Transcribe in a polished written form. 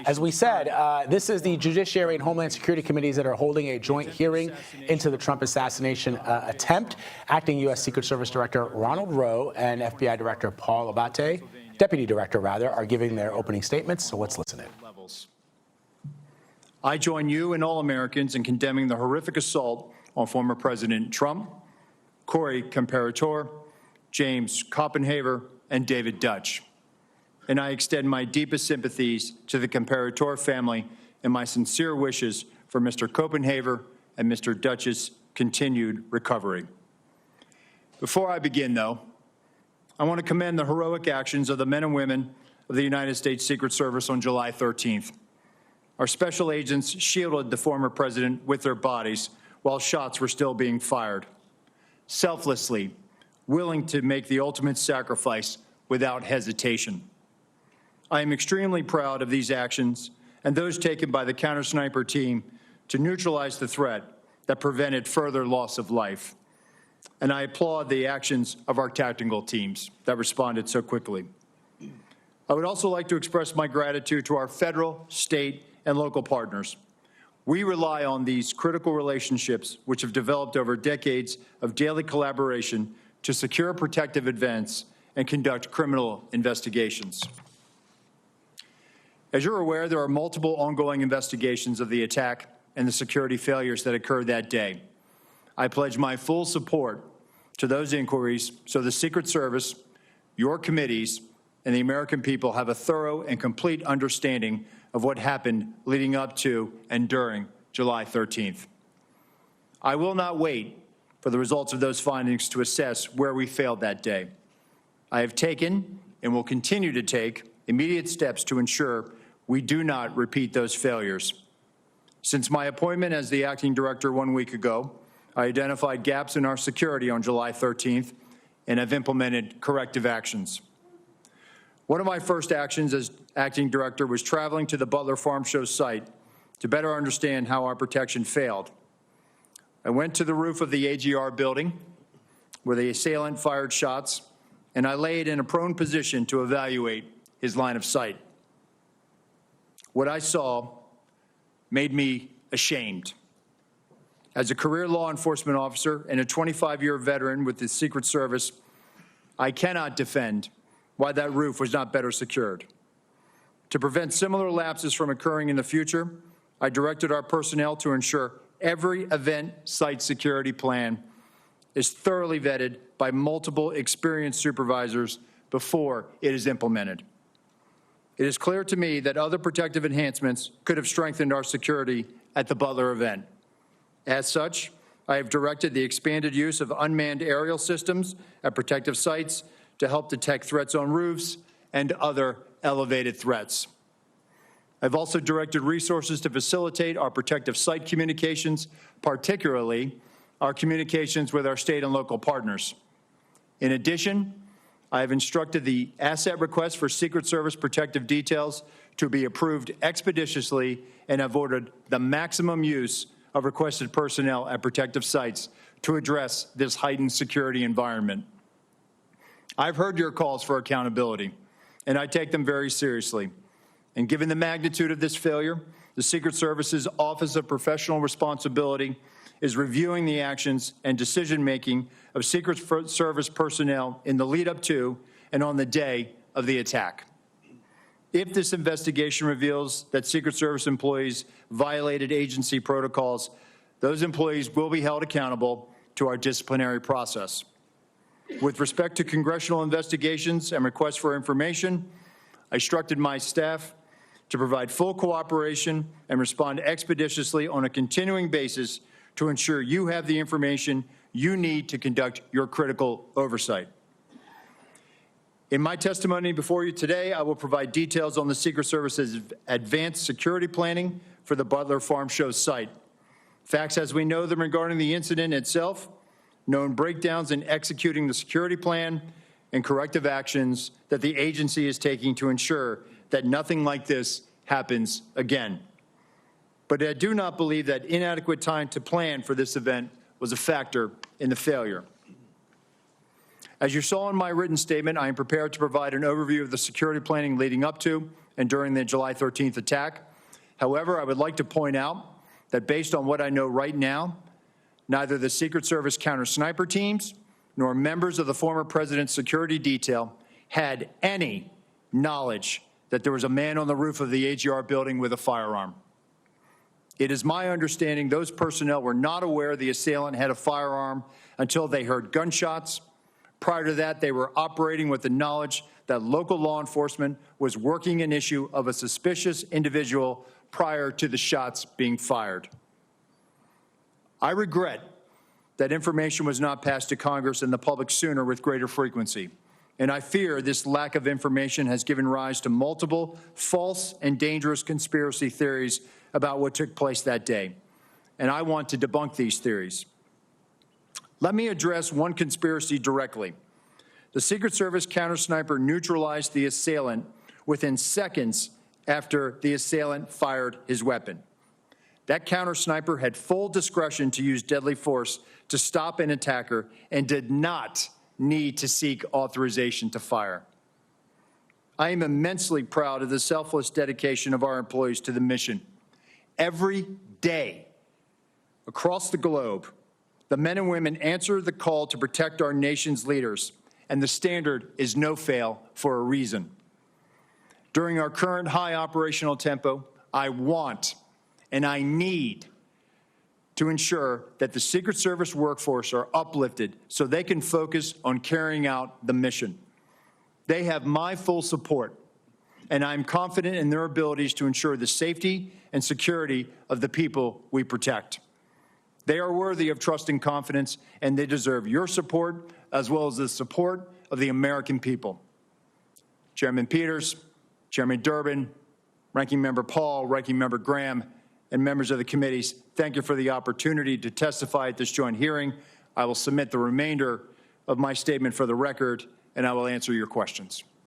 As we said, this is the Judiciary and Homeland Security Committees that are holding a joint hearing into the Trump assassination attempt. Acting U.S. Secret Service Director Ronald Rowe and FBI Director Paul Abate, Deputy Director rather, are giving their opening statements. So let's listen in. I join you and all Americans in condemning the horrific assault on former President Trump, Corey Comparator, James Copenhaver, and David Dutch. And I extend my deepest sympathies to the Comparator family and my sincere wishes for Mr. Copenhaver and Mr. Dutch's continued recovery. Before I begin, though, I want to commend the heroic actions of the men and women of the United States Secret Service on July 13th. Our special agents shielded the former president with their bodies while shots were still being fired, selflessly, willing to make the ultimate sacrifice without hesitation. I am extremely proud of these actions and those taken by the counter-sniper team to neutralize the threat that prevented further loss of life. And I applaud the actions of our tactical teams that responded so quickly. I would also like to express my gratitude to our federal, state, and local partners. We rely on these critical relationships, which have developed over decades of daily collaboration to secure protective events and conduct criminal investigations. As you're aware, there are multiple ongoing investigations of the attack and the security failures that occurred that day. I pledge my full support to those inquiries so the Secret Service, your committees, and the American people have a thorough and complete understanding of what happened leading up to and during July 13th. I will not wait for the results of those findings to assess where we failed that day. I have taken and will continue to take immediate steps to ensure we do not repeat those failures. Since my appointment as the acting director 1 week ago, I identified gaps in our security on July 13th and have implemented corrective actions. One of my first actions as acting director was traveling to the Butler Farm Show site to better understand how our protection failed. I went to the roof of the AGR building where the assailant fired shots, and I laid in a prone position to evaluate his line of sight. What I saw made me ashamed. As a career law enforcement officer and a 25-year veteran with the Secret Service, I cannot defend why that roof was not better secured. To prevent similar lapses from occurring in the future, I directed our personnel to ensure every event site security plan is thoroughly vetted by multiple experienced supervisors before it is implemented. It is clear to me that other protective enhancements could have strengthened our security at the Butler event. As such, I have directed the expanded use of unmanned aerial systems at protective sites to help detect threats on roofs and other elevated threats. I've also directed resources to facilitate our protective site communications, particularly our communications with our state and local partners. In addition, I have instructed the asset request for Secret Service protective details to be approved expeditiously and have ordered the maximum use of requested personnel at protective sites to address this heightened security environment. I've heard your calls for accountability, and I take them very seriously. And given the magnitude of this failure, the Secret Service's Office of Professional Responsibility is reviewing the actions and decision-making of Secret Service personnel in the lead-up to and on the day of the attack. If this investigation reveals that Secret Service employees violated agency protocols, those employees will be held accountable to our disciplinary process. With respect to congressional investigations and requests for information, I instructed my staff to provide full cooperation and respond expeditiously on a continuing basis to ensure you have the information you need to conduct your critical oversight. In my testimony before you today, I will provide details on the Secret Service's advanced security planning for the Butler Farm Show site. Facts as we know them regarding the incident itself, known breakdowns in executing the security plan, and corrective actions that the agency is taking to ensure that nothing like this happens again. But I do not believe that inadequate time to plan for this event was a factor in the failure. As you saw in my written statement, I am prepared to provide an overview of the security planning leading up to and during the July 13th attack. However, I would like to point out that based on what I know right now, neither the Secret Service counter-sniper teams nor members of the former president's security detail had any knowledge that there was a man on the roof of the AGR building with a firearm. It is my understanding those personnel were not aware the assailant had a firearm until they heard gunshots. Prior to that, they were operating with the knowledge that local law enforcement was working an issue of a suspicious individual prior to the shots being fired. I regret that information was not passed to Congress and the public sooner with greater frequency. And I fear this lack of information has given rise to multiple false and dangerous conspiracy theories about what took place that day. And I want to debunk these theories. Let me address one conspiracy directly. The Secret Service counter-sniper neutralized the assailant within seconds after the assailant fired his weapon. That counter-sniper had full discretion to use deadly force to stop an attacker and did not need to seek authorization to fire. I am immensely proud of the selfless dedication of our employees to the mission. Every day across the globe, the men and women answer the call to protect our nation's leaders, and the standard is no fail for a reason. During our current high operational tempo, I want and I need to ensure that the Secret Service workforce are uplifted so they can focus on carrying out the mission. They have my full support, and I'm confident in their abilities to ensure the safety and security of the people we protect. They are worthy of trust and confidence, and they deserve your support as well as the support of the American people. Chairman Peters, Chairman Durbin, Ranking Member Paul, Ranking Member Graham, and members of the committees, thank you for the opportunity to testify at this joint hearing. I will submit the remainder of my statement for the record, and I will answer your questions.